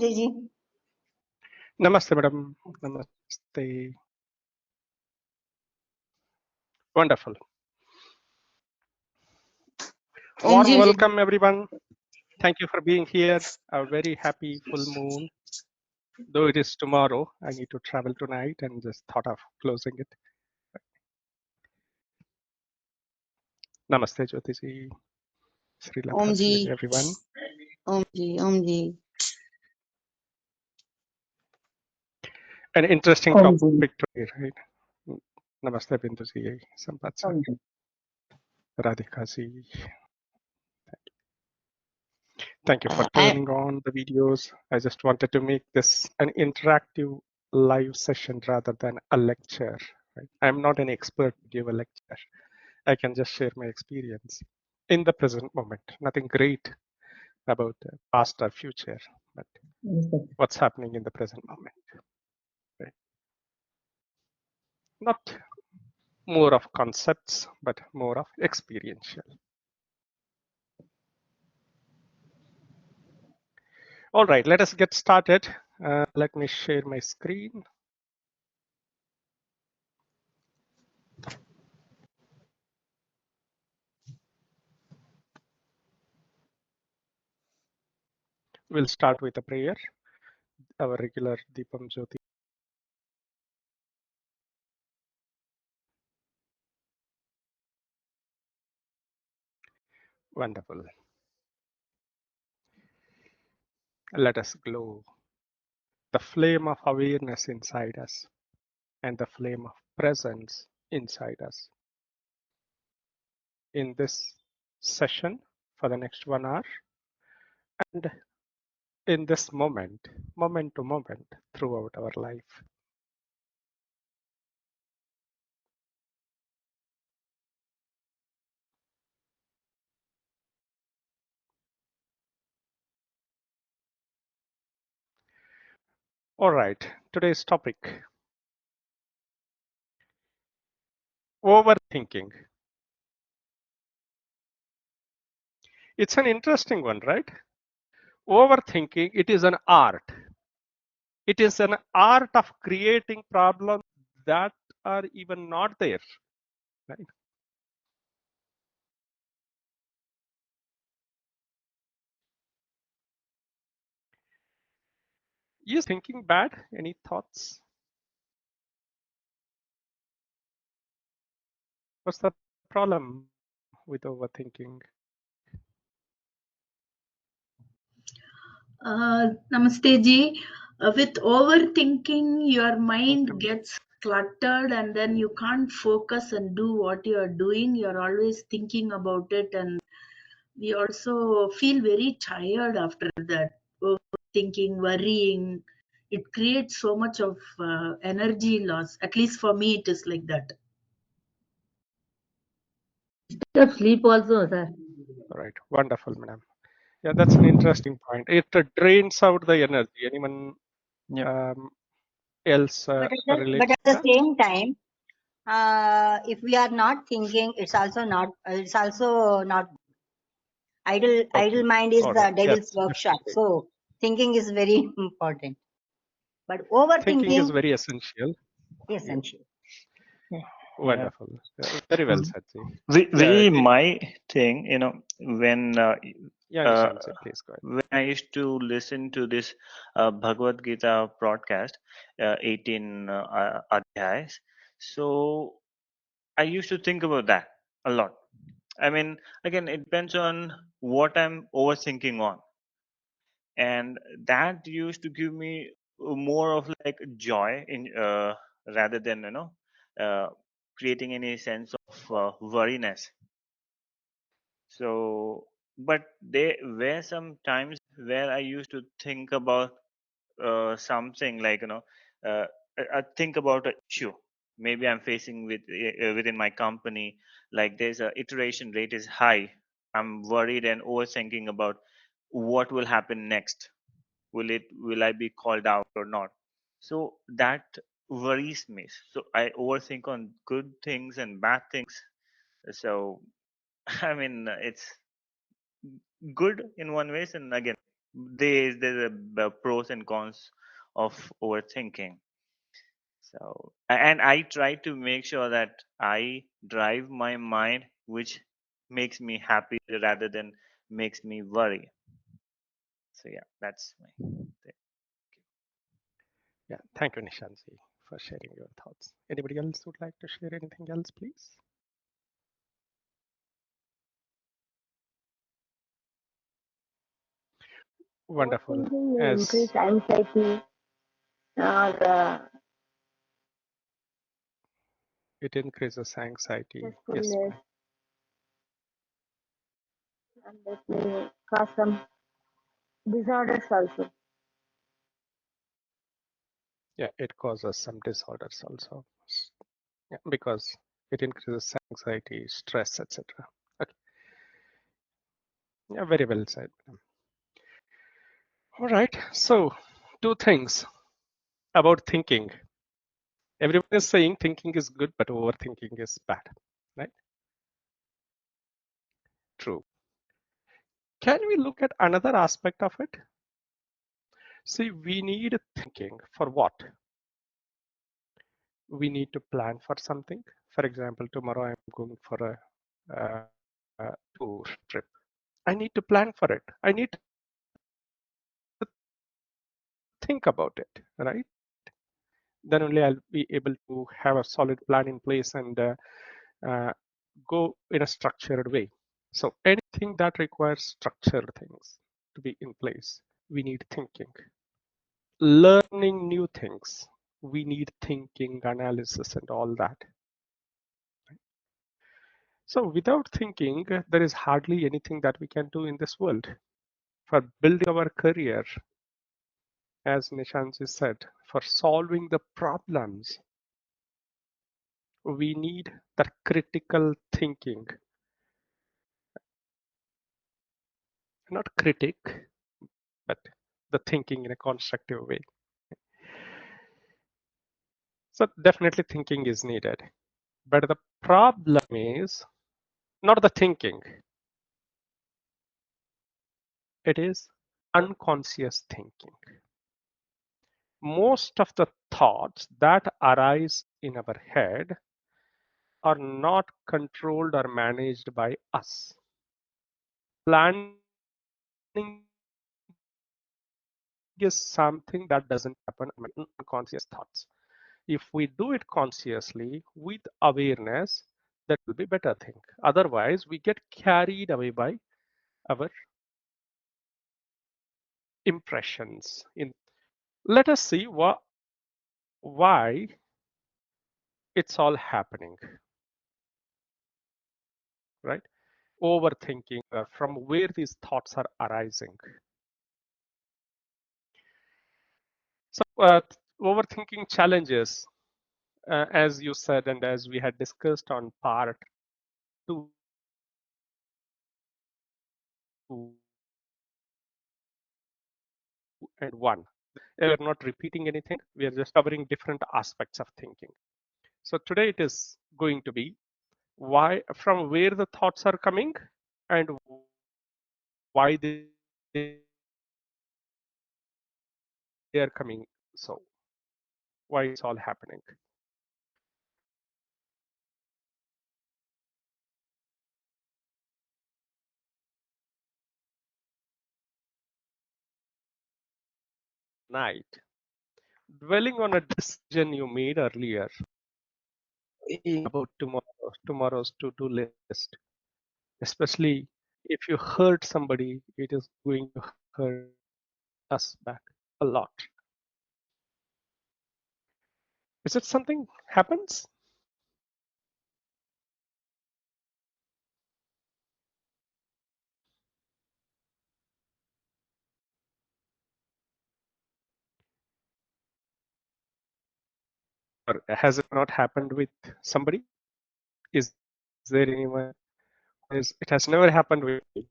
Ji Namaste, madam. Namaste. Wonderful. Warm ji welcome, everyone. Thank you for being here. A very happy full moon. Though it is tomorrow, I need to travel tonight and just thought of closing it. Namaste, Jyotiji, Om ji Srilata, everyone. Om ji An interesting Om ji topic today, right? Namaste, Binduji, Sampatsa, Om ji Radhikaji. Thank you for I- turning on the videos. I just wanted to make this an interactive live session rather than a lecture. Right? I'm not an expert to give a lecture. I can just share my experience in the present moment. Nothing great about the past or future, but what's happening in the present moment. Right? Not more of concepts, but more of experiential. All right, let us get started. Let me share my screen. We'll start with a prayer, our regular Deepam Jyoti. Wonderful. Let us glow. The flame of awareness inside us and the flame of presence inside us. In this session for the next 1 hour and in this moment, moment to moment throughout our life. All right, today's topic, overthinking. It's an interesting one, right? Overthinking, it is an art. It is an art of creating problems that are even not there, right? Is thinking bad? Any thoughts? What's the problem with overthinking? Namaste ji. With overthinking, your mind Okay. gets cluttered and then you can't focus and do what you are doing. You're always thinking about it, and we also feel very tired after that. Overthinking, worrying, it creates so much of energy loss. At least for me, it is like that. sleep also, sir. All right. Wonderful, madam. Yeah, that's an interesting point. It drains out the energy. Anyone else But relate at to the that? same time, if we are not thinking, it's also not idle. Okay. Idle mind is All the right. devil's Yes, workshop. definitely. So thinking is very important. But Thinking is overthinking very essential. is Yeah. essential. Wonderful. Very well said, Ji. Very my thing, when Yeah, Nishan, please go ahead. when I used to listen to this Bhagavad Gita broadcast, 18 adhyayas, so I used to think about that a lot. I mean, again, it depends on what I'm overthinking on, and that used to give me more of like joy in rather than uh, creating any sense of worriness. So, but there were some times where I used to think about something like uh, I think about an issue. Maybe I'm facing within my company, like there's a iteration rate is high. I'm worried and overthinking about what will happen next. Will I be called out or not? So that worries me. So I overthink on good things and bad things. So I mean, it's good in one ways and again there's a pros and cons of overthinking. So, and I try to make sure that I drive my mind, which makes me happy rather than makes me worry. So yeah, that's my thing. Yeah, thank you, Nishanji, for sharing your thoughts. Anybody else would like to share anything else, please? Wonderful. Overthinking As increase anxiety or it increases anxiety, yes, stressfulness, ma'am. and that may cause some disorders also. Yeah, it causes some disorders also. Yeah, because it increases anxiety, stress, etc. Okay. Yeah, very well said. All right. So, two things about thinking. Everyone is saying thinking is good, but overthinking is bad. Right? True. Can we look at another aspect of it? See, we need thinking for what? We need to plan for something. For example, tomorrow I'm going for a tour trip. I need to plan for it. I need to think about it, right? Then only I'll be able to have a solid plan in place and uh, go in a structured way. So anything that requires structured things to be in place, we need thinking. Learning new things, we need thinking, analysis, and all that. So without thinking, there is hardly anything that we can do in this world. For building our career, as Nishanji said, for solving the problems, we need that critical thinking. Not critic, but the thinking in a constructive way. So definitely thinking is needed. But the problem is not the thinking, it is unconscious thinking. Most of the thoughts that arise in our head are not controlled or managed by us. Planning is something that doesn't happen unconscious thoughts. If we do it consciously with awareness, that will be better thing. Otherwise, we get carried away by our impressions. Let us see why it's all happening, right? Overthinking, from where these thoughts are arising. So, overthinking challenges, as you said, and as we had discussed on part 2 and 1. We are not repeating anything, we are just covering different aspects of thinking. So, today it is going to be why, from where the thoughts are coming, and why they are coming. So, why it's all happening. Night, dwelling on a decision you made earlier, worrying about tomorrow's to-do list, especially if you hurt somebody, it is going to hurt us back a lot. Is it something happens? Or has it not happened with somebody? Is there anyone who says it has never happened with me?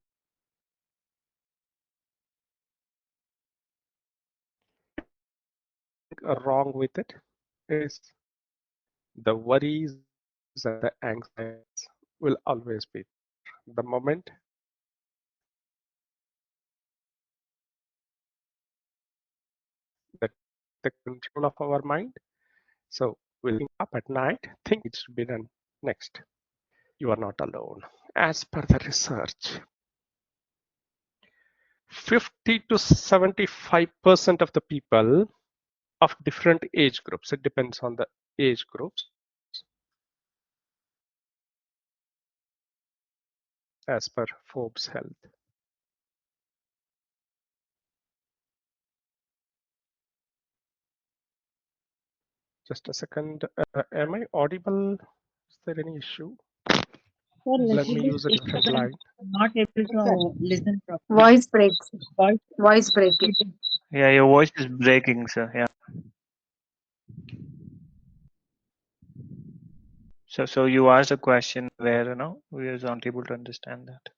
Wrong with it is the worries and the anxieties will always be there. The moment the control of our mind. So waking up at night, think it should be done next. You are not alone. As per the research, 50 to 75% of the people of different age groups, it depends on the age groups, as per Forbes Health. Just a second. Am I audible? Is there any issue? Sir, Let little me bit use a different disturbance. line. Not able Yes, sir. to listen properly. Voice breaks. Voice breaking. Yeah, your voice is breaking, sir. Yeah. So you asked a question where we are not able to understand that.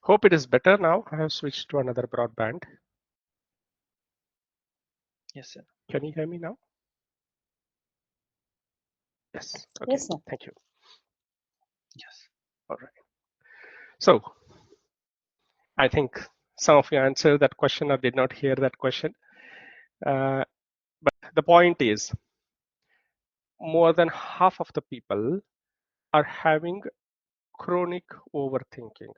Hope it is better now. I have switched to another broadband. Yes, sir. Can you hear me now? Yes. Okay. Yes, sir. Thank you. Yes. All right. So I think some of you answered that question or did not hear that question. But the point is, more than half of the people are having chronic overthinking.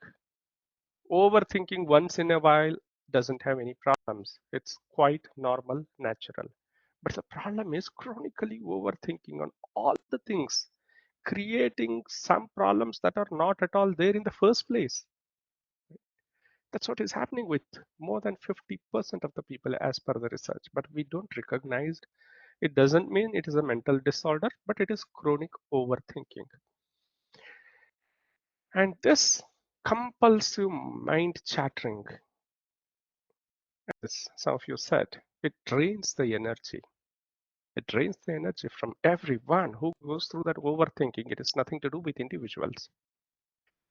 Overthinking once in a while doesn't have any problems. It's quite normal, natural. But the problem is chronically overthinking on all the things, creating some problems that are not at all there in the first place. That's what is happening with more than 50% of the people as per the research. But we don't recognize it. It doesn't mean it is a mental disorder, but it is chronic overthinking. And this compulsive mind chattering, as some of you said, it drains the energy. It drains the energy from everyone who goes through that overthinking. It has nothing to do with individuals.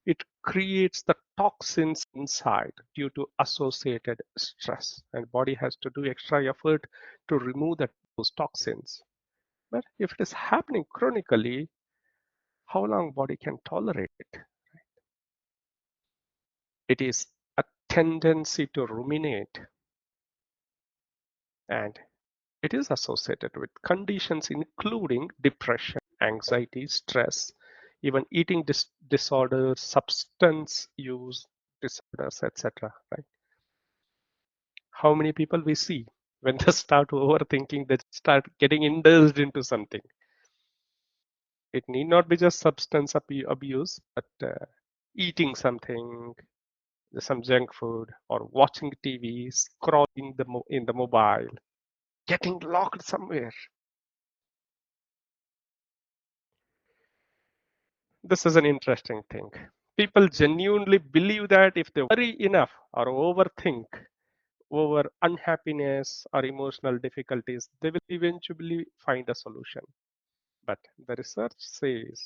It creates the toxins inside due to associated stress, and body has to do extra effort to remove those toxins. But if it is happening chronically, how long body can tolerate it? It is a tendency to ruminate, and it is associated with conditions including depression, anxiety, stress, even eating disorders, substance use disorders, etc. Right? How many people we see when they start overthinking, they start getting indulged into something. It need not be just substance abuse, but eating something, some junk food, or watching TV, scrolling in the mobile, getting locked somewhere. This is an interesting thing. People genuinely believe that if they worry enough or overthink over unhappiness or emotional difficulties, they will eventually find a solution. But the research says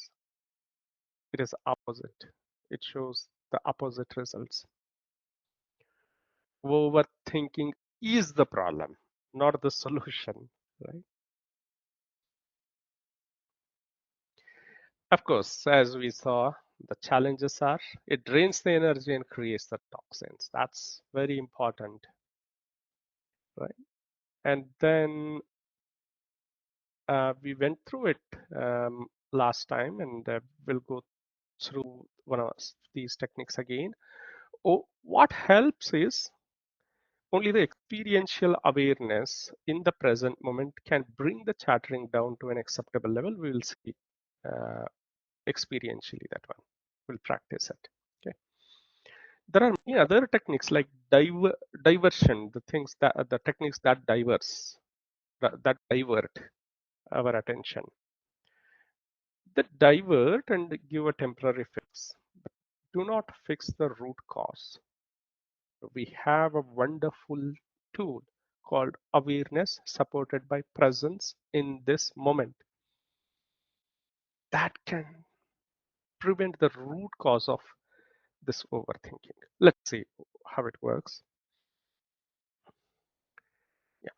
it is opposite. It shows the opposite results. Overthinking is the problem, not the solution, right? Of course, as we saw, the challenges are it drains the energy and creates the toxins. That's very important, right? And then we went through it last time, and we'll go through one of these techniques again. Oh, what helps is only the experiential awareness in the present moment can bring the chattering down to an acceptable level. We will see uh, experientially that one. We'll practice it. Okay. There are many other techniques like diversion, the techniques that that divert our attention. That divert and give a temporary fix, but do not fix the root cause. We have a wonderful tool called awareness supported by presence in this moment that can prevent the root cause of this overthinking. Let's see how it works. Yeah,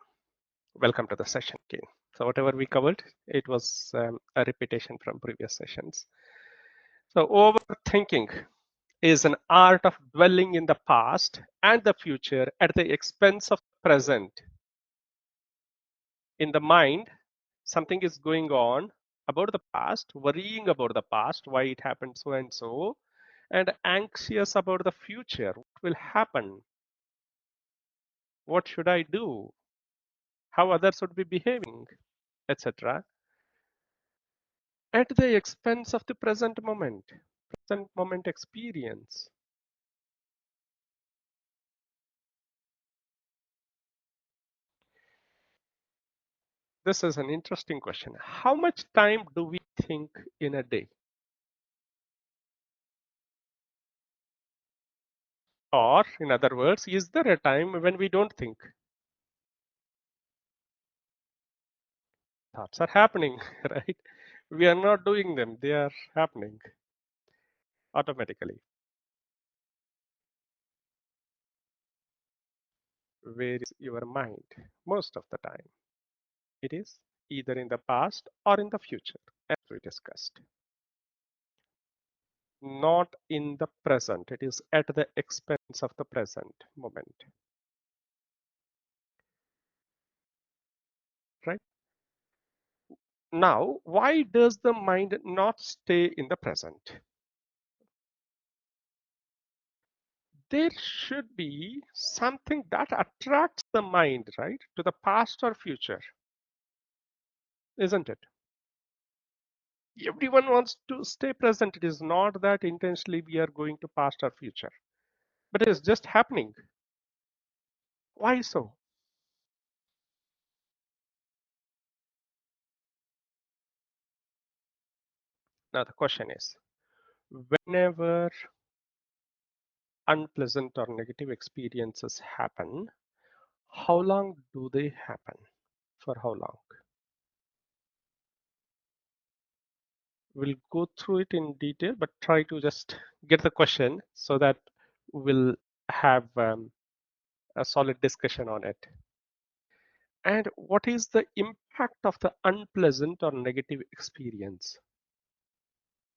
welcome to the session again. So whatever we covered, it was a repetition from previous sessions. So overthinking, is an art of dwelling in the past and the future at the expense of the present. In the mind, something is going on about the past, worrying about the past, why it happened so and so, and anxious about the future, what will happen, what should I do, how others would be behaving, etc., at the expense of the present moment experience. This is an interesting question. How much time do we think in a day? Or, in other words, is there a time when we don't think? Thoughts are happening, right? We are not doing them, they are happening automatically. Where is your mind? Most of the time, it is either in the past or in the future, as we discussed. Not in the present, it is at the expense of the present moment, right? Now, why does the mind not stay in the present? There should be something that attracts the mind, right, to the past or future, isn't it? Everyone wants to stay present. It is not that intentionally we are going to past or future, but it is just happening. Why so? Now the question is, whenever unpleasant or negative experiences happen, how long do they happen? For how long? We'll go through it in detail, but try to just get the question so that we'll have a solid discussion on it. And what is the impact of the unpleasant or negative experience?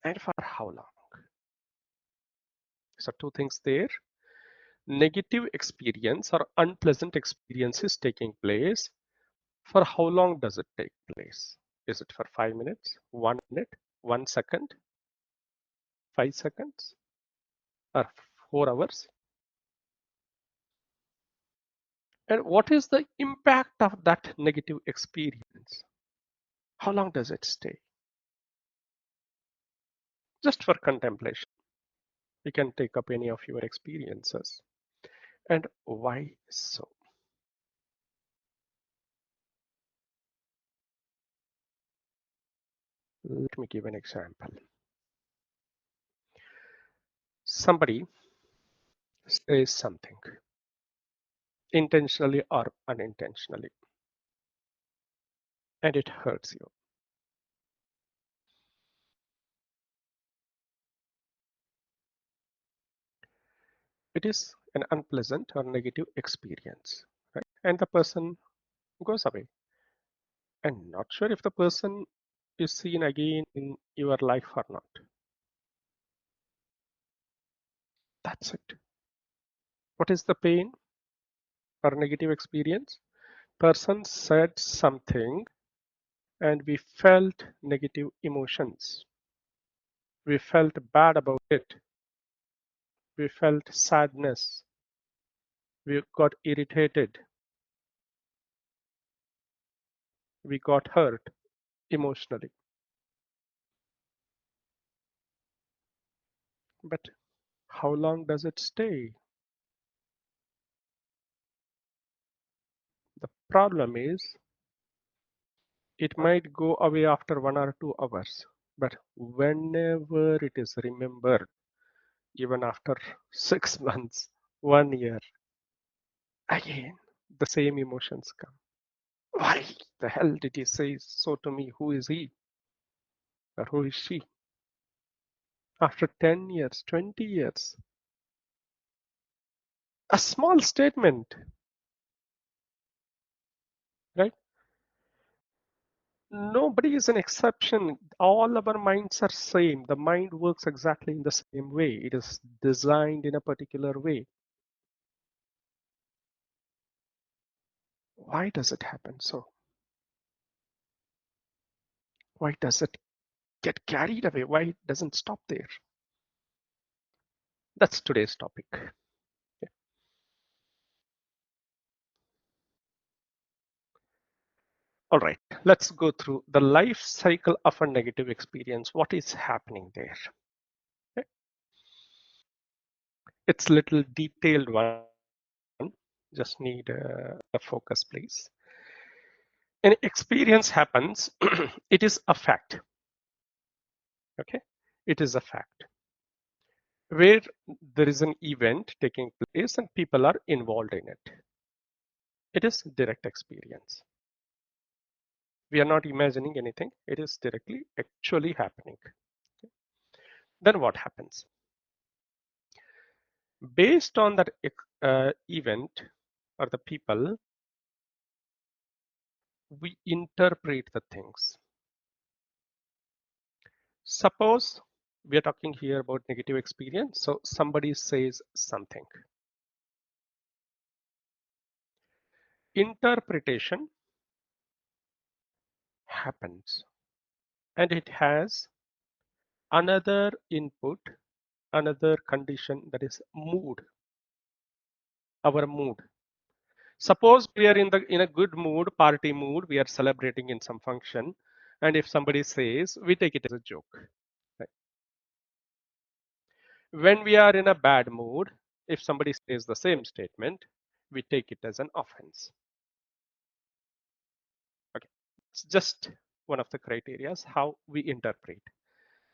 And for how long? So two things there. Negative experience or unpleasant experience is taking place. For how long does it take place? Is it for 5 minutes, 1 minute, 1 second, 5 seconds, or 4 hours? And what is the impact of that negative experience? How long does it stay? Just for contemplation. You can take up any of your experiences. And why so? Let me give an example. Somebody says something intentionally or unintentionally, and it hurts you. It is an unpleasant or negative experience, right? And the person goes away. And not sure if the person is seen again in your life or not. That's it. What is the pain or negative experience? Person said something and we felt negative emotions. We felt bad about it. We felt sadness. We got irritated. We got hurt emotionally. But how long does it stay? The problem is it might go away after 1 or 2 hours, but whenever it is remembered, even after 6 months, 1 year, again the same emotions come. Why the hell did he say so to me? Who is he or who is she? After 10 years, 20 years, a small statement, right? Nobody is an exception. All our minds are same. The mind works exactly in the same way. It is designed in a particular way. Why does it happen so? Why does it get carried away? Why it doesn't stop there? That's today's topic. All right, let's go through the life cycle of a negative experience. What is happening there? Okay. It's a little detailed one. Just need a focus, please. An experience happens. It is a fact. Okay, it is a fact where there is an event taking place and people are involved in it. It is direct experience. We are not imagining anything. It is directly actually happening. Then what happens? Based on that event or the people, we interpret the things. Suppose we are talking here about negative experience. So somebody says something. Interpretation happens and it has another input, another condition, that is mood, our mood. Suppose we are in a good mood, party mood, we are celebrating in some function, and if somebody says, we take it as a joke. Right? When we are in a bad mood, if somebody says the same statement, we take it as an offense. Okay, it's just one of the criteria how we interpret.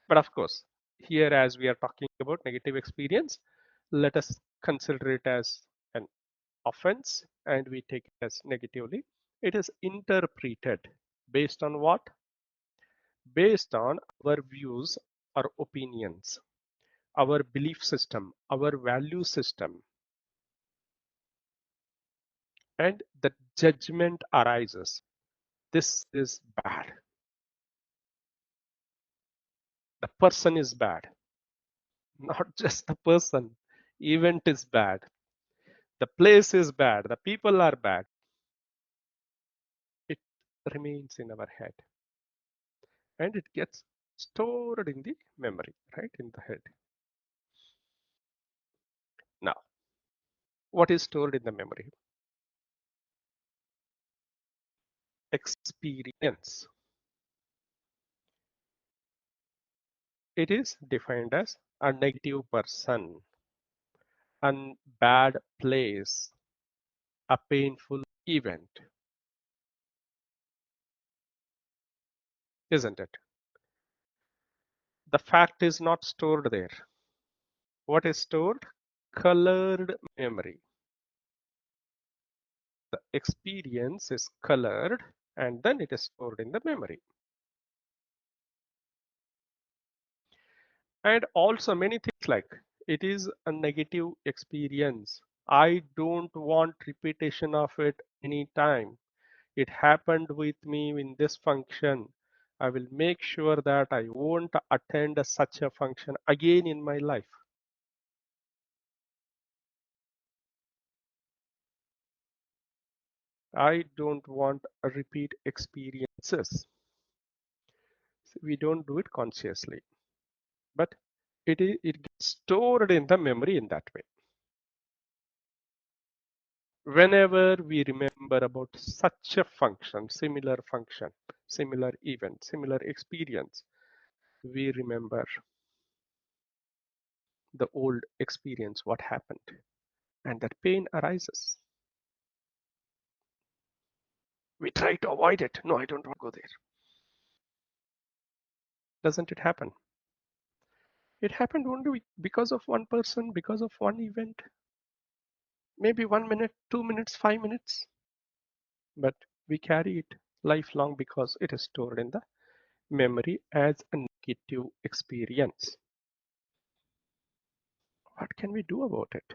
But of course, here as we are talking about negative experience, let us consider it as an offense and we take it as negatively. It is interpreted based on what? Based on our views or opinions, our belief system, our value system, and the judgment arises. This is bad. The person is bad. Not just the person. Event is bad. The place is bad. The people are bad. It remains in our head and it gets stored in the memory, right, in the head. Now, what is stored in the memory? Experience. It is defined as a negative person, a bad place, a painful event, isn't it? The fact is not stored there. What is stored? Colored memory. The experience is colored and then it is stored in the memory. And also many things like it is a negative experience. I don't want repetition of it anytime. It happened with me in this function. I will make sure that I won't attend such a function again in my life. I don't want a repeat experiences. We don't do it consciously, but it gets stored in the memory in that way. Whenever we remember about such a function, similar event, similar experience, we remember the old experience, what happened, and that pain arises. We try to avoid it. No, I don't want to go there. Doesn't it happen? It happened only because of one person, because of one event, maybe 1 minute, 2 minutes, 5 minutes, but we carry it lifelong because it is stored in the memory as a negative experience. What can we do about it?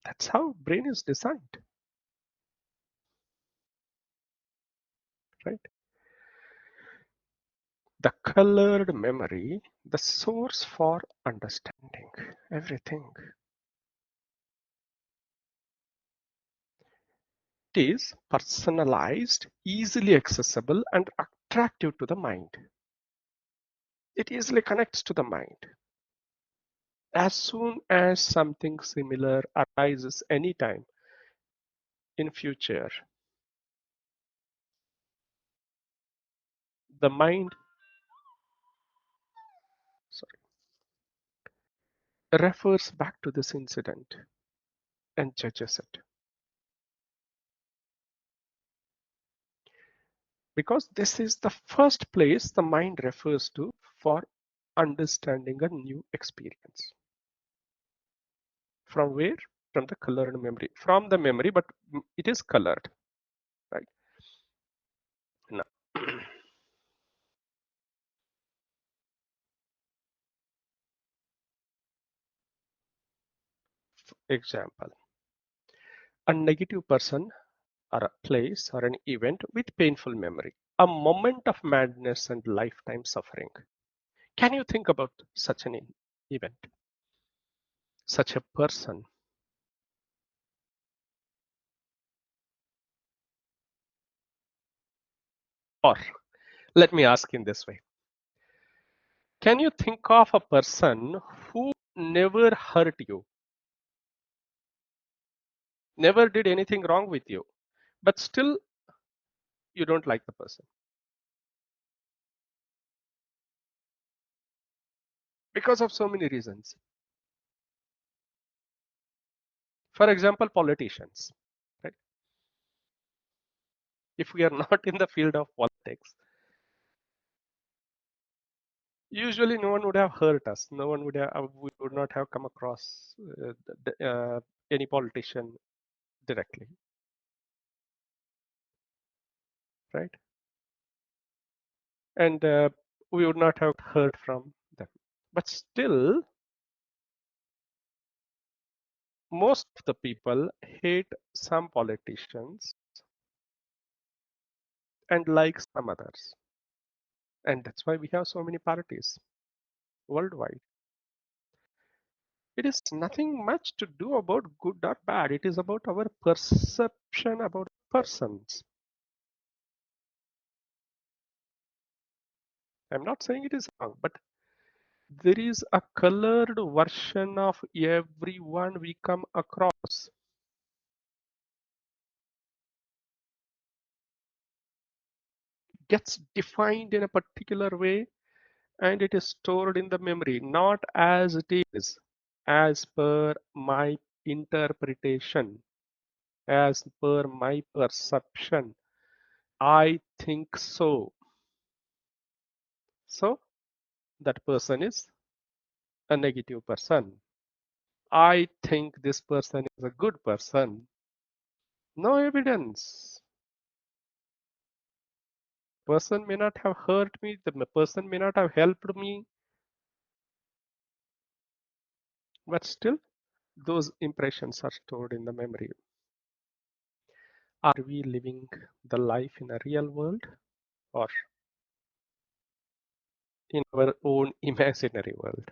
That's how brain is designed, right? The colored memory, the source for understanding everything. It is personalized, easily accessible, and attractive to the mind. It easily connects to the mind. As soon as something similar arises anytime in future, the mind refers back to this incident and judges it. Because this is the first place the mind refers to for understanding a new experience. From where? From the colored memory. From the memory, but it is colored, right? Now, example, a negative person or a place or an event with painful memory, a moment of madness and lifetime suffering. Can you think about such an event, such a person? Or let me ask in this way. Can you think of a person who never hurt you, never did anything wrong with you, but still you don't like the person? Because of so many reasons. For example, politicians, right? If we are not in the field of politics, usually no one would have hurt us. No one would have, we would not have come across any politician directly, right? And we would not have heard from them. But still, most of the people hate some politicians and like some others. And that's why we have so many parties worldwide. It is nothing much to do about good or bad. It is about our perception about persons. I'm not saying it is wrong, but there is a colored version of everyone we come across. Gets defined in a particular way and it is stored in the memory, not as it is, as per my interpretation, as per my perception. I think so. So that person is a negative person. I think this person is a good person. No evidence. Person may not have hurt me, the person may not have helped me, but still those impressions are stored in the memory. Are we living the life in a real world or in our own imaginary world?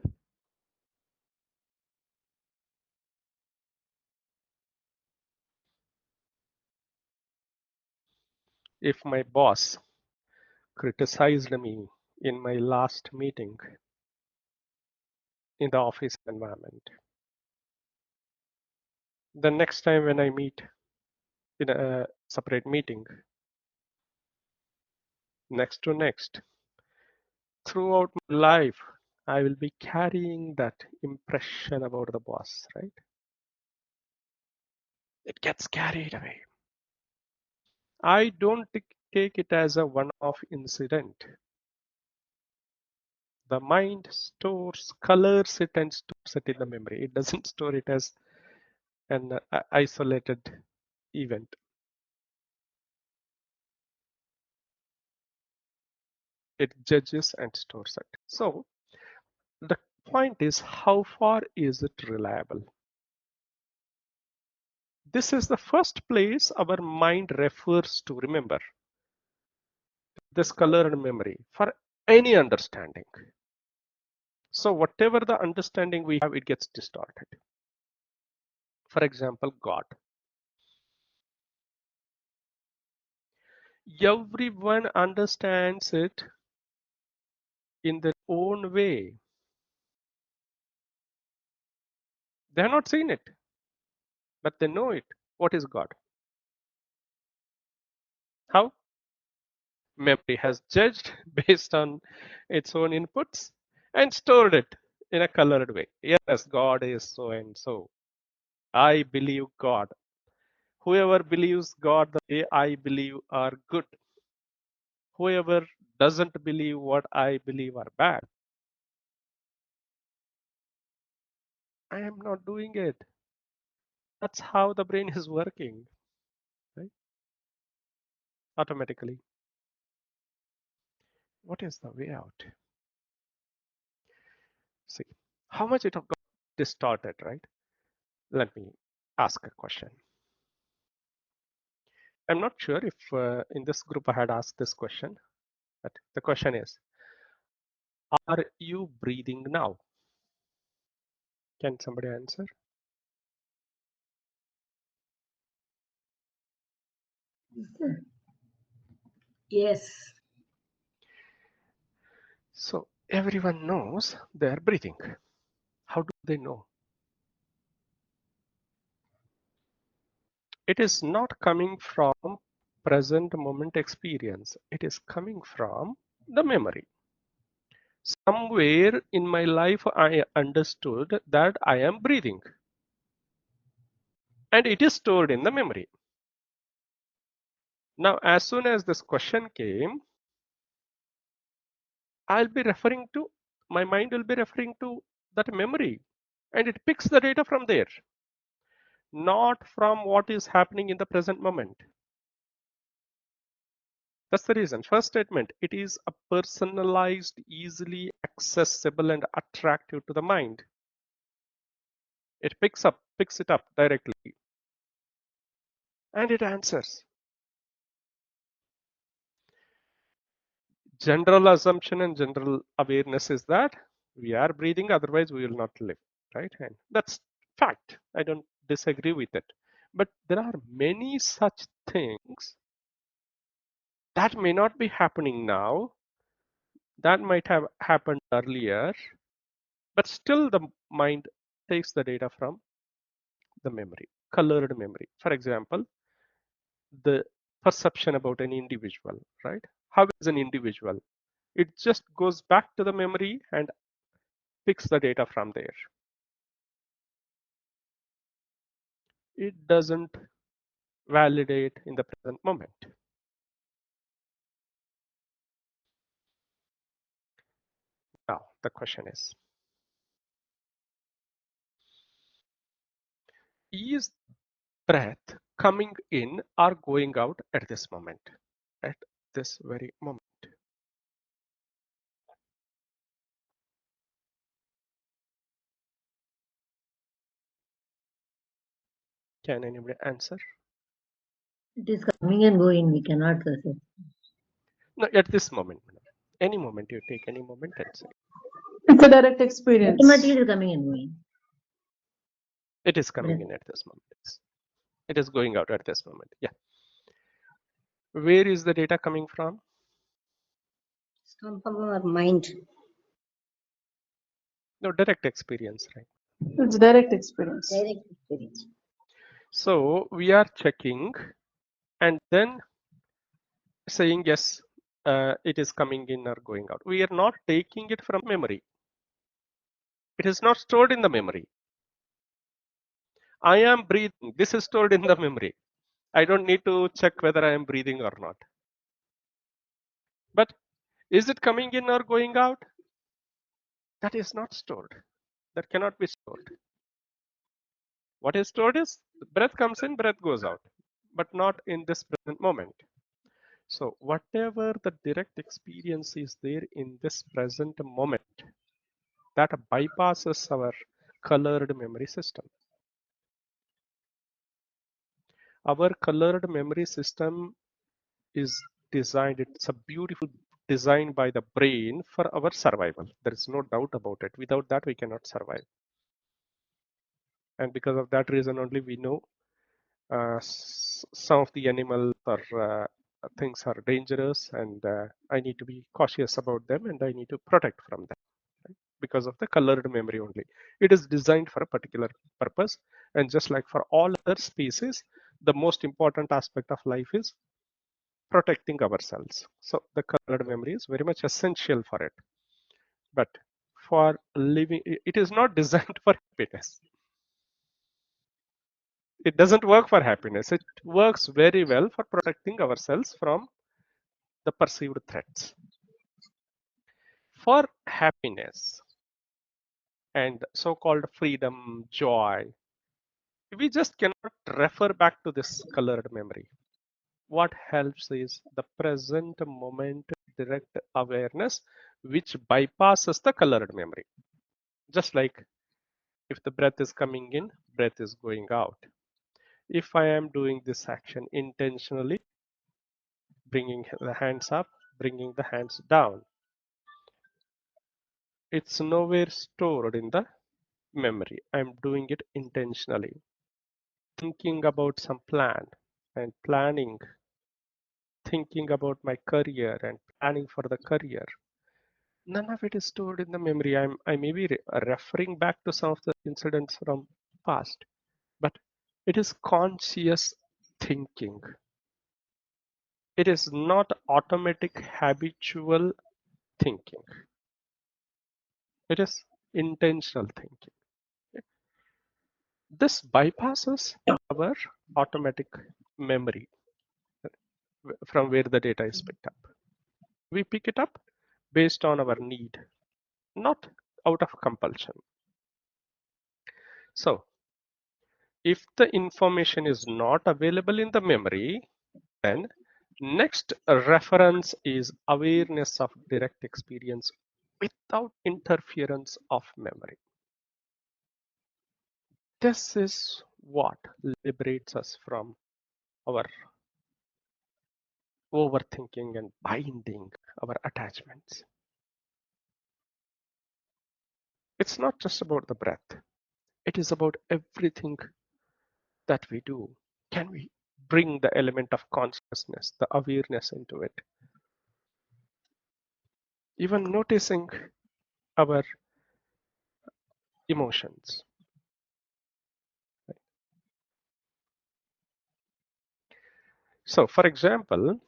If my boss criticized me in my last meeting in the office environment, the next time when I meet in a separate meeting, next to next, throughout my life, I will be carrying that impression about the boss, right? It gets carried away. I don't take it as a one-off incident. The mind stores, colors it and stores it in the memory. It doesn't store it as an isolated event. It judges and stores it. So the point is, how far is it reliable? This is the first place our mind refers to. Remember, this colored memory. For any understanding. So whatever the understanding we have, it gets distorted. For example, God. Everyone understands it in their own way. They have not seen it, but they know it. What is God? How? Memory has judged based on its own inputs and stored it in a colored way. Yes, God is so and so. I believe God. Whoever believes God the way I believe are good. Whoever doesn't believe what I believe are bad. I am not doing it. That's how the brain is working, right? Automatically. What is the way out? See, how much it got distorted, right? Let me ask a question. I'm not sure if in this group I had asked this question, but the question is, are you breathing now? Can somebody answer? Yes. So everyone knows they are breathing. How do they know? It is not coming from present moment experience. It is coming from the memory. Somewhere in my life, I understood that I am breathing, and it is stored in the memory. Now, as soon as this question came, I'll be referring to, my mind will be referring to that memory, and it picks the data from there, not from what is happening in the present moment. That's the reason. First statement, it is a personalized, easily accessible and attractive to the mind. It picks it up directly, and it answers. General assumption and general awareness is that we are breathing, otherwise we will not live, right? And that's fact. I don't disagree with it. But there are many such things that may not be happening now, that might have happened earlier, but still the mind takes the data from the memory, colored memory. For example, the perception about an individual, right? How is an individual? It just goes back to the memory and picks the data from there. It doesn't validate in the present moment. Now, the question is breath coming in or going out at this moment? At this very moment. Can anybody answer? It is coming and going. We cannot say. No, at this moment. Any moment, you take any moment and say. It's a direct experience. Automatically, it is coming and going. It is coming Breath. in at this moment. It is going out at this moment. Yeah. Where is the data coming from? It's come from our mind. No, direct experience, right? It's direct experience. Direct experience. So we are checking and then saying yes, it is coming in or going out. We are not taking it from memory. It is not stored in the memory. I am breathing. This is stored in the memory. I don't need to check whether I am breathing or not. But is it coming in or going out? That is not stored. That cannot be stored. What is stored is breath comes in, breath goes out, but not in this present moment. So whatever the direct experience is there in this present moment, that bypasses our colored memory system. Our colored memory system is designed, it's a beautiful designed by the brain for our survival. There is no doubt about it. Without that, we cannot survive. And because of that reason only, we know some of the animals or things are dangerous, and I need to be cautious about them, and I need to protect from them, right? Because of the colored memory only. It is designed for a particular purpose, and just like for all other species, the most important aspect of life is protecting ourselves. So the colored memory is very much essential for it. But for living, it is not designed for happiness. It doesn't work for happiness. It works very well for protecting ourselves from the perceived threats. For happiness and so-called freedom, joy, we just cannot refer back to this colored memory. What helps is the present moment direct awareness, which bypasses the colored memory. Just like if the breath is coming in, breath is going out. If I am doing this action intentionally, bringing the hands up, bringing the hands down, it's nowhere stored in the memory. I'm doing it intentionally. Thinking about some plan and planning, thinking about my career and planning for the career. None of it is stored in the memory. I may be referring back to some of the incidents from past, but it is conscious thinking. It is not automatic habitual thinking. It is intentional thinking. This bypasses our automatic memory from where the data is picked up. We pick it up based on our need, not out of compulsion. So if the information is not available in the memory, then next reference is awareness of direct experience without interference of memory. This is what liberates us from our overthinking and binding our attachments. It's not just about the breath. It is about everything that we do. Can we bring the element of consciousness, the awareness into it? Even noticing our emotions. So, for example,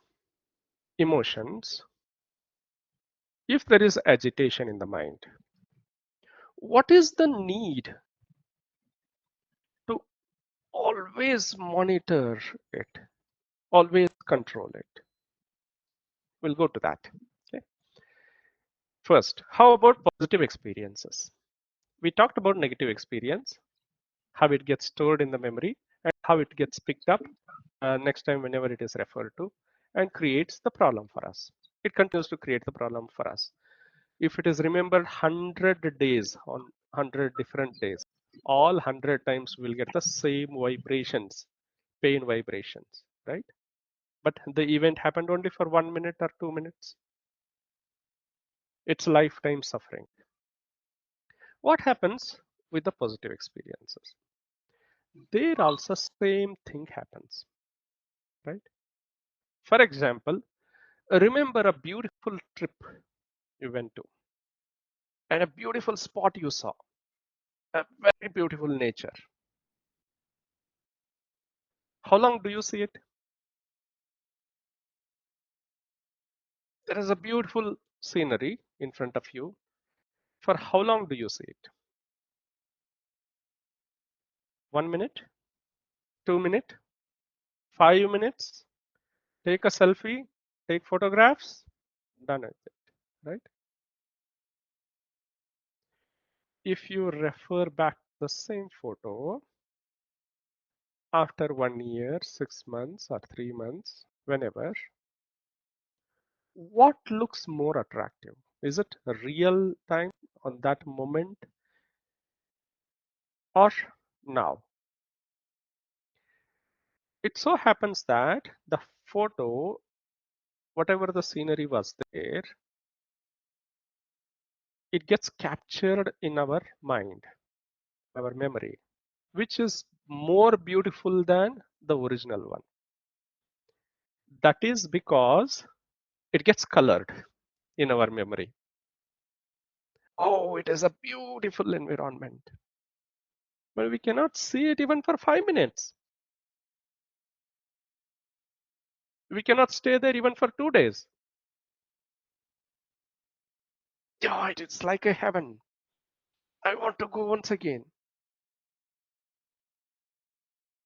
emotions, if there is agitation in the mind, what is the need to always monitor it, always control it? We'll go to that. Okay. First, how about positive experiences? We talked about negative experience, how it gets stored in the memory, and how it gets picked up next time whenever it is referred to, and creates the problem for us. It continues to create the problem for us. If it is remembered 100 days on 100 different days, all 100 times we'll get the same vibrations, pain vibrations, right? But the event happened only for 1 minute or 2 minutes. It's lifetime suffering. What happens with the positive experiences? There also same thing happens, right? For example, remember a beautiful trip you went to and a beautiful spot you saw, a very beautiful nature. How long do you see it? There is a beautiful scenery in front of you. For how long do you see it? 1 minute, 2 minutes, 5 minutes? Take a selfie, take photographs, done with it, right? If you refer back the same photo after 1 year, 6 months, or 3 months, whenever, what looks more attractive? Is it real time on that moment or now? It so happens that the photo whatever the scenery was there, it gets captured in our mind, our memory, which is more beautiful than the original one. That is because it gets colored in our memory. Oh, it is a beautiful environment, but we cannot see it even for 5 minutes. We cannot stay there even for 2 days. Yeah, it's like a heaven. I want to go once again.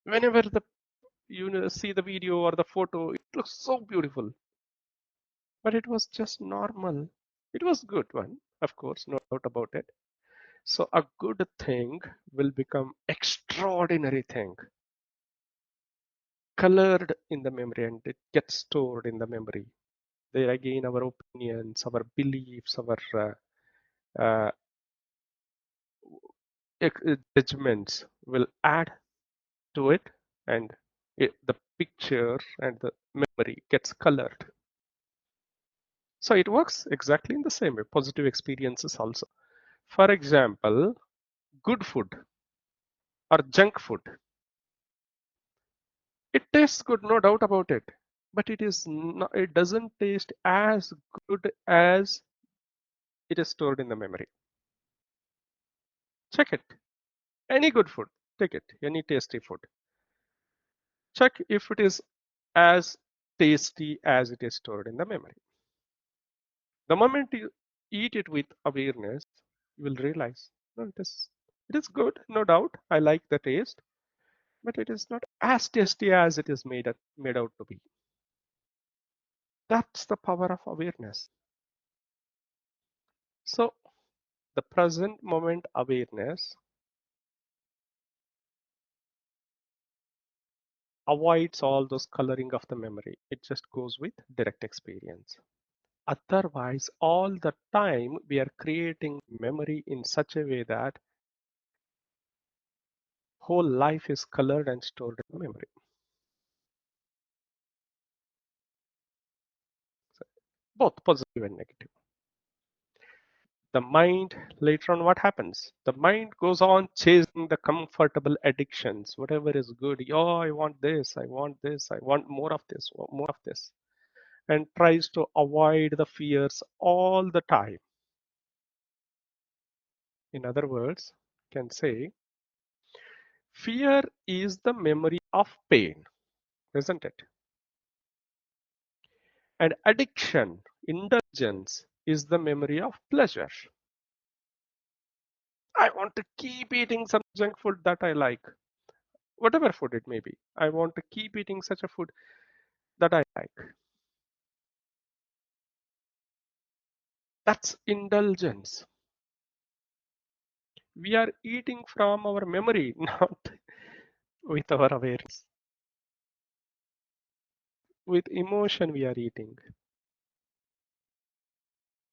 Whenever see the video or the photo, it looks so beautiful. But it was just normal. It was good one, of course, no doubt about it. So a good thing will become extraordinary thing, colored in the memory, and it gets stored in the memory. There again, our opinions, our beliefs, our uh, judgments will add to it, and the picture and the memory gets colored. So it works exactly in the same way. Positive experiences also. For example, good food or junk food. It tastes good, no doubt about it, but it doesn't taste as good as it is stored in the memory. Check it. Any good food, take it. Any tasty food. Check if it is as tasty as it is stored in the memory. The moment you eat it with awareness, you will realize, no, it is good, no doubt. I like the taste, but it is not as tasty as it is made out to be. That's the power of awareness. So the present moment awareness avoids all those coloring of the memory. It just goes with direct experience. Otherwise, all the time we are creating memory in such a way that whole life is colored and stored in memory. So both positive and negative. The mind, later on, what happens? The mind goes on chasing the comfortable addictions, whatever is good. Oh, I want this, I want this, I want more of this, more of this, and tries to avoid the fears all the time. In other words, can say fear is the memory of pain, isn't it? And addiction, indulgence, is the memory of pleasure. I want to keep eating some junk food that I like, whatever food it may be. I want to keep eating such a food that I like. That's indulgence. We are eating from our memory, not with our awareness. With emotion, we are eating.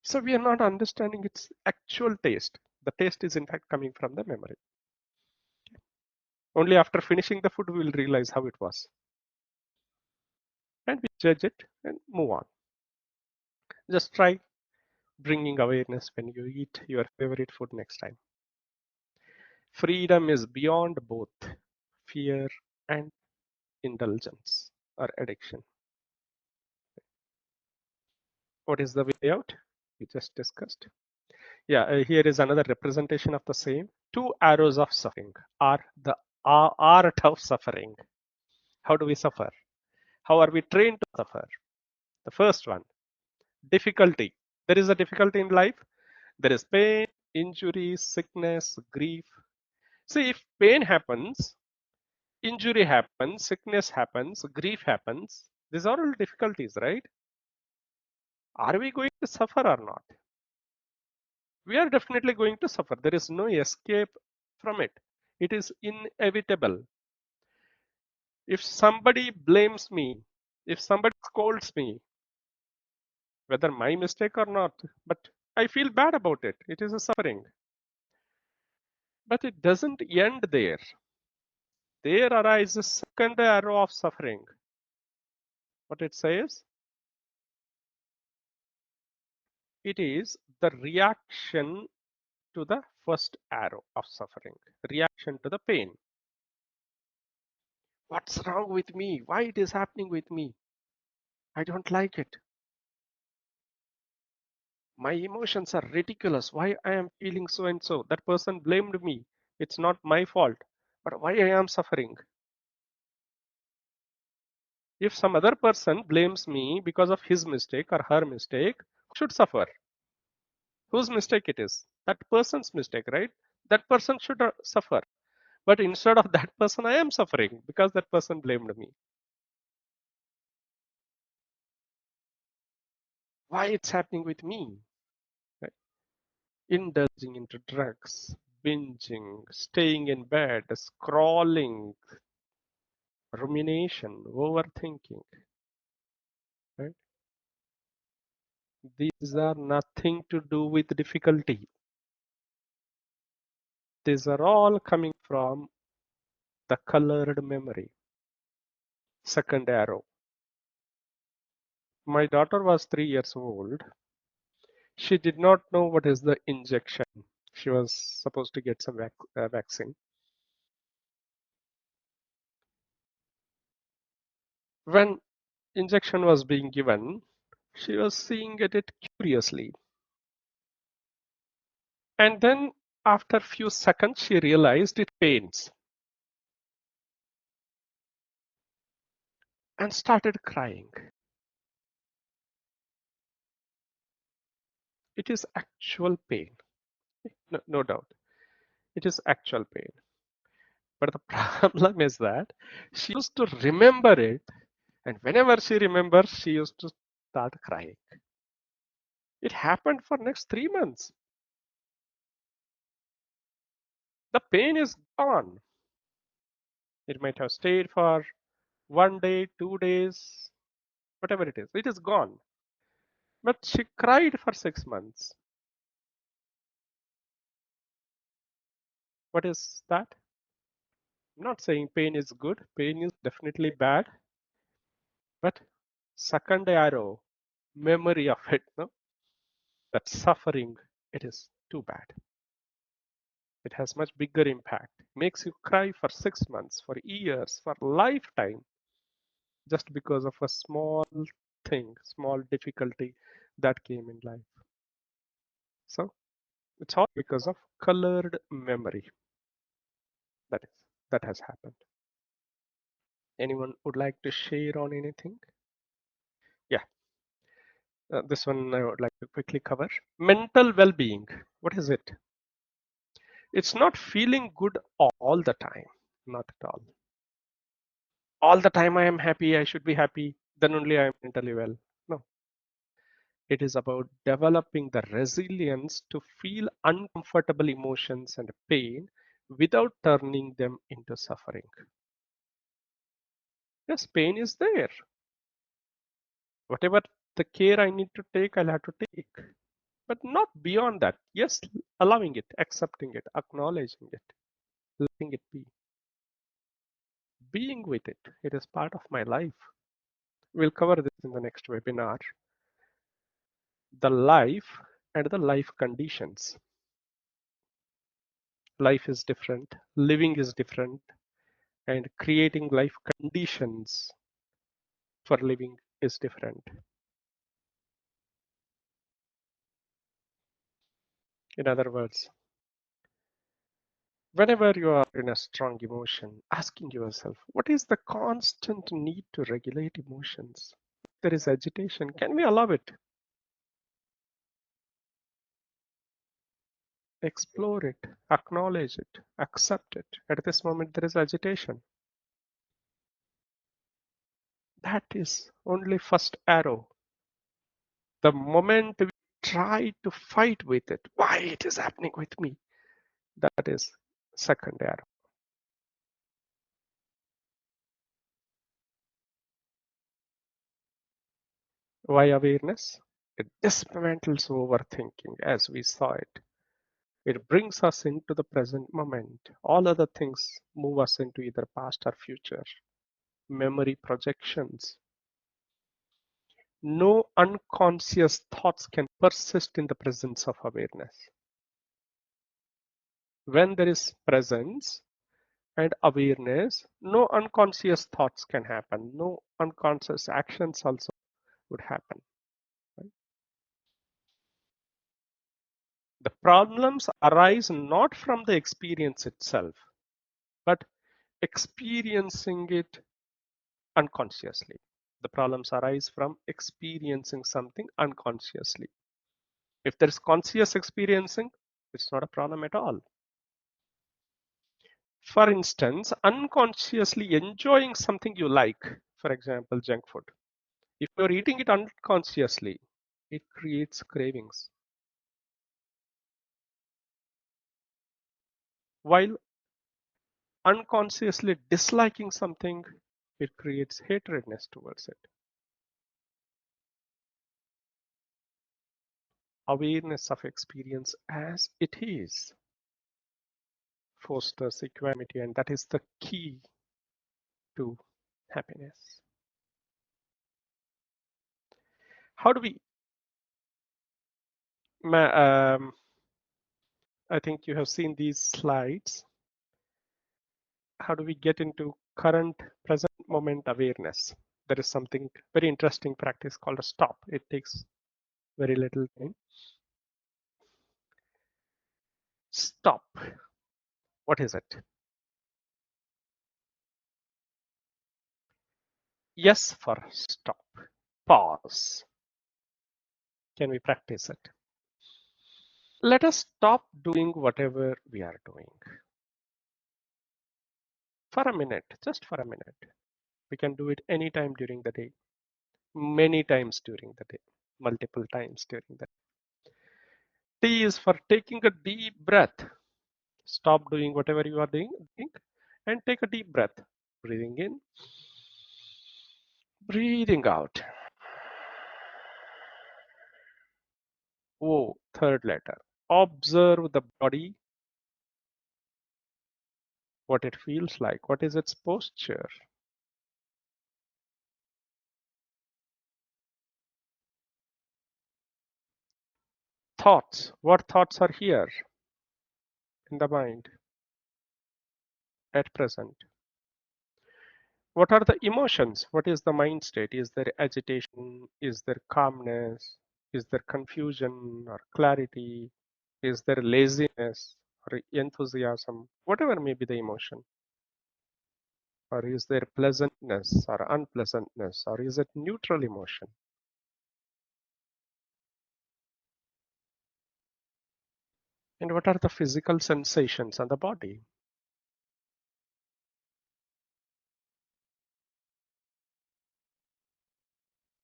So we are not understanding its actual taste. The taste is in fact coming from the memory. Only after finishing the food, we will realize how it was. And we judge it and move on. Just try bringing awareness when you eat your favorite food next time. Freedom is beyond both fear and indulgence or addiction. What is the way out? We just discussed. Yeah, here is another representation of the same. Two arrows of suffering are the art of suffering. How do we suffer? How are we trained to suffer? The first one, difficulty. There is a difficulty in life. There is pain, injury, sickness, grief. See, if pain happens, injury happens, sickness happens, grief happens, these are all difficulties, right? Are we going to suffer or not? We are definitely going to suffer. There is no escape from it. It is inevitable. If somebody blames me, if somebody scolds me, whether my mistake or not, but I feel bad about it. It is a suffering. But it doesn't end there. There arises a second arrow of suffering. What it says? It is the reaction to the first arrow of suffering, reaction to the pain. What's wrong with me? Why it is happening with me? I don't like it. My emotions are ridiculous. Why I am feeling so and so? That person blamed me. It's not my fault. But why I am suffering? If some other person blames me because of his mistake or her mistake, who should suffer? Whose mistake it is? That person's mistake, right? That person should suffer. But instead of that person, I am suffering because that person blamed me. Why it's happening with me? Right? Indulging into drugs, binging, staying in bed, scrolling, rumination, overthinking. Right? These are nothing to do with difficulty. These are all coming from the colored memory. Second arrow. My daughter was 3 years old. She did not know what is the injection. She was supposed to get some vaccine. When injection was being given, she was seeing at it curiously. And then after few seconds, she realized it pains and started crying. It is actual pain. No doubt. It is actual pain. But the problem is that she used to remember it. And whenever she remembers, she used to start crying. It happened for next 3 months. The pain is gone. It might have stayed for 1 day, 2 days, whatever it is. It is gone. But she cried for 6 months. What is that? I'm not saying pain is good. Pain is definitely bad. But second arrow, memory of it, no? That suffering, it is too bad. It has much bigger impact. Makes you cry for 6 months, for years, for lifetime, just because of a small thing, small difficulty that came in life. So it's all because of colored memory. That has happened. Anyone would like to share on anything? Yeah, this one I would like to quickly cover. Mental well-being. What is it? It's not feeling good all the time. Not at all. All the time I am happy, I should be happy, then only I am mentally well. No. It is about developing the resilience to feel uncomfortable emotions and pain without turning them into suffering. Yes, pain is there. Whatever the care I need to take, I'll have to take. But not beyond that. Yes, allowing it, accepting it, acknowledging it, letting it be. Being with it. It is part of my life. We'll cover this in the next webinar. The life and the life conditions. Life is different, living is different, and creating life conditions for living is different. In other words, whenever you are in a strong emotion, asking yourself, what is the constant need to regulate emotions? If there is agitation, can we allow it? Explore it, acknowledge it, accept it. At this moment, there is agitation. That is only first arrow. The moment we try to fight with it, why it is happening with me, that is second arrow. Why awareness? It dismantles overthinking as we saw it. It brings us into the present moment. All other things move us into either past or future. Memory projections. No unconscious thoughts can persist in the presence of awareness. When there is presence and awareness, no unconscious thoughts can happen. No unconscious actions also would happen. Right? The problems arise not from the experience itself, but experiencing it unconsciously. The problems arise from experiencing something unconsciously. If there is conscious experiencing, it's not a problem at all. For instance, unconsciously enjoying something you like, for example, junk food. If you're eating it unconsciously, it creates cravings. While unconsciously disliking something, it creates hatredness towards it. Awareness of experience as it is fosters equanimity, and that is the key to happiness. How do we, I think you have seen these slides. How do we get into current present moment awareness? There is something very interesting practice called a stop. It takes very little time. Stop. What is it? Yes for stop. Pause. Can we practice it? Let us stop doing whatever we are doing for a minute, just for a minute. We can do it anytime during the day, many times during the day, multiple times during the day. T is for taking a deep breath. Stop doing whatever you are doing and take a deep breath. Breathing in, breathing out. O, third letter. Observe the body, what it feels like, what is its posture. Thoughts, what thoughts are here in the mind at present? What are the emotions? What is the mind state? Is there agitation? Is there calmness? Is there confusion or clarity? Is there laziness or enthusiasm? Whatever may be the emotion. Or is there pleasantness or unpleasantness? Or is it neutral emotion? And what are the physical sensations on the body?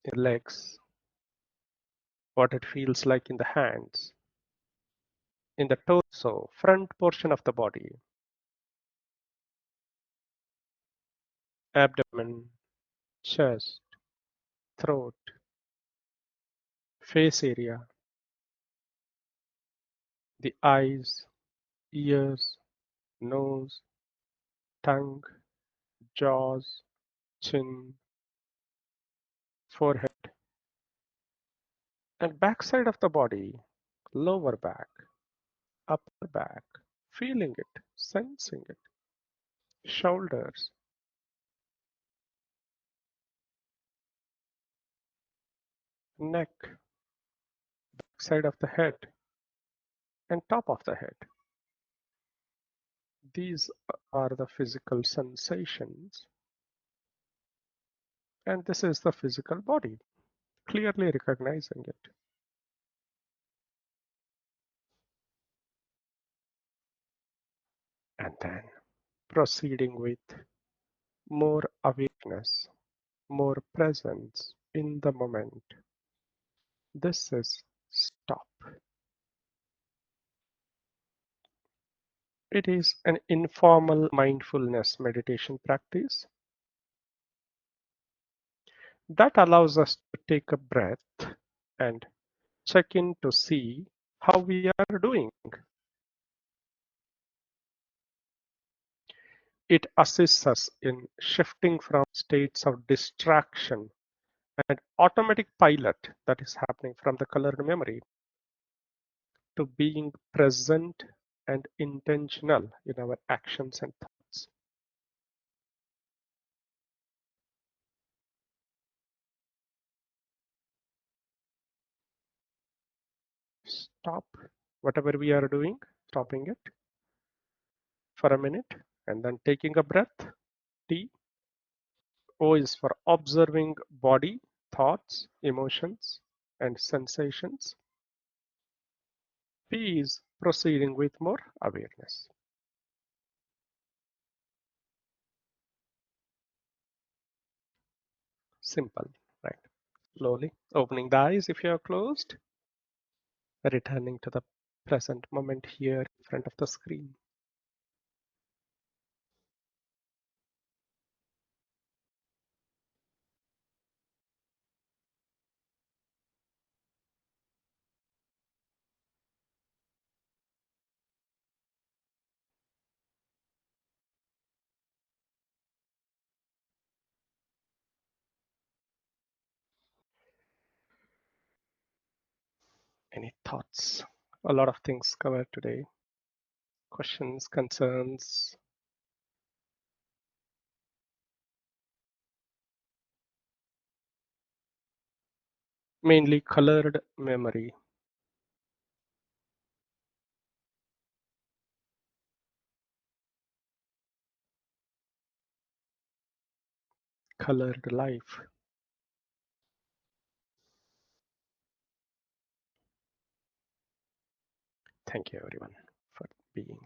The legs, what it feels like in the hands, in the torso, front portion of the body, abdomen, chest, throat, face area, the eyes, ears, nose, tongue, jaws, chin, forehead, and backside of the body, lower back, upper back, feeling it, sensing it, shoulders, neck, side of the head, and top of the head. These are the physical sensations, and this is the physical body, clearly recognizing it. And then proceeding with more awareness, more presence in the moment. This is stop. It is an informal mindfulness meditation practice that allows us to take a breath and check in to see how we are doing. It assists us in shifting from states of distraction and automatic pilot that is happening from the colored memory to being present and intentional in our actions and thoughts. Stop whatever we are doing, stopping it for a minute, and then taking a breath. T. O is for observing body, thoughts, emotions, and sensations. P is proceeding with more awareness. Simple, right? Slowly opening the eyes if you are closed, returning to the present moment here in front of the screen. Any thoughts? A lot of things covered today. Questions, concerns. Mainly colored memory, colored life. Thank you everyone for being.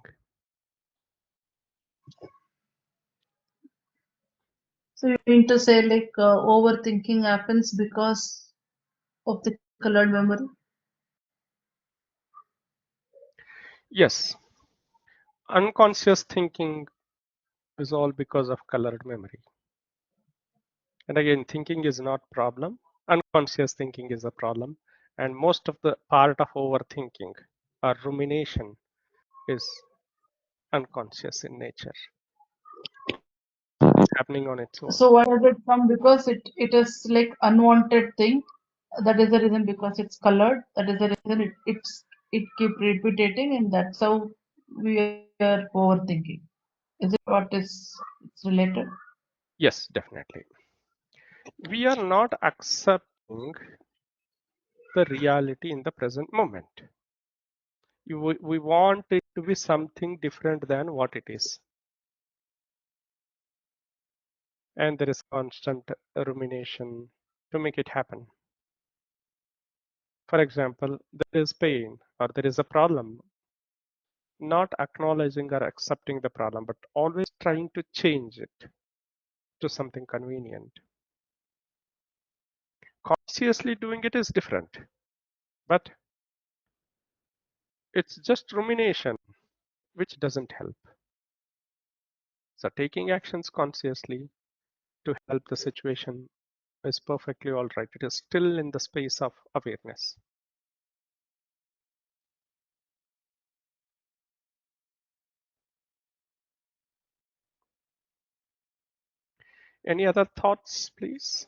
So you mean to say like overthinking happens because of the colored memory? Yes, unconscious thinking is all because of colored memory. And again, thinking is not problem. Unconscious thinking is a problem. And most of the part of overthinking or rumination is unconscious in nature, happening on its own. So why does it come? Because it is like unwanted thing. That is the reason because it's colored. That is the reason it keep repeating, and that's how we are overthinking. Is it what is it's related? Yes, definitely. We are not accepting the reality in the present moment. We want it to be something different than what it is. And there is constant rumination to make it happen. For example, there is pain or there is a problem, not acknowledging or accepting the problem, but always trying to change it to something convenient. Consciously doing it is different, but it's just rumination, which doesn't help. So taking actions consciously to help the situation is perfectly all right. It is still in the space of awareness. Any other thoughts, please?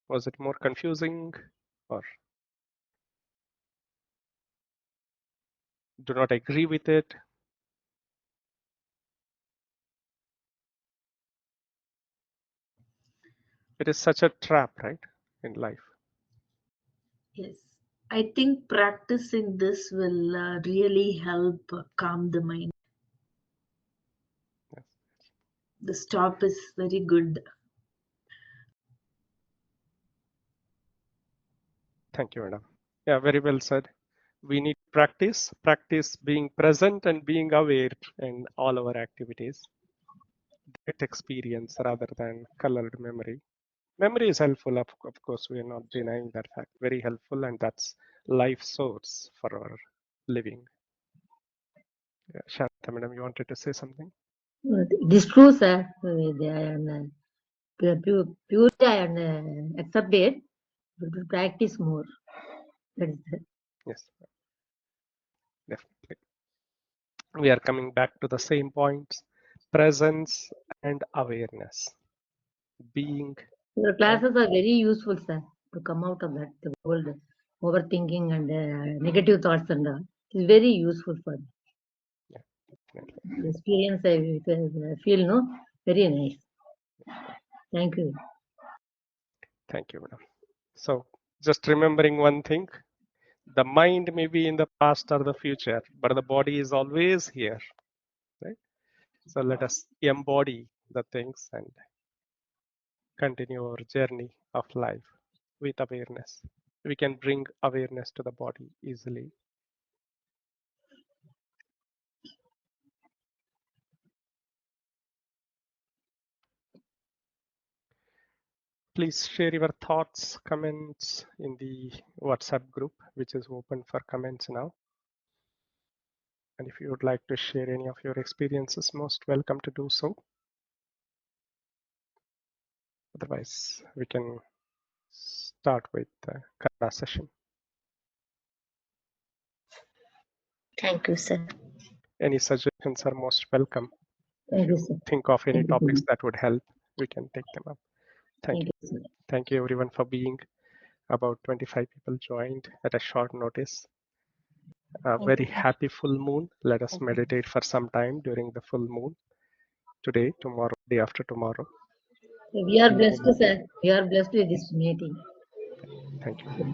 Was it more confusing or do not agree with it? It is such a trap, right, in life. Yes. I think practicing this will really help calm the mind. Yes. The stop is very good. Thank you, madam. Yeah, very well said. We need practice being present and being aware in all our activities. That experience rather than colored memory. Memory is helpful, of course, we are not denying that fact. Very helpful, and that's life source for our living. Yeah, Shanta, madam, you wanted to say something? It is true, sir. They are pure and accept it, but to practice more. That is Yes, definitely. We are coming back to the same points, presence and awareness. being. Your classes are very useful, sir, to come out of that the old overthinking and negative thoughts and all. It's very useful for me. Yeah, definitely. The experience I feel no very nice. Thank you. Thank you, madam. So just remembering one thing, the mind may be in the past or the future, but the body is always here, right? So let us embody the things and continue our journey of life with awareness. We can bring awareness to the body easily. Please share your thoughts, comments in the WhatsApp group, which is open for comments now. And if you would like to share any of your experiences, most welcome to do so. Otherwise, we can start with the Kannada session. Thank you, sir. Any suggestions are most welcome. If Thank you, you sir. think of any Thank you, topics sir. that would help, we can take them up. Thank Thank you. you, sir. Thank you everyone for being. About 25 people joined at a short notice. A Thank very you, sir. happy full moon. Let us Thank you. meditate for some time during the full moon. Today, tomorrow, day after tomorrow. We are Be blessed, in. sir. We are blessed with this meeting. Thank you.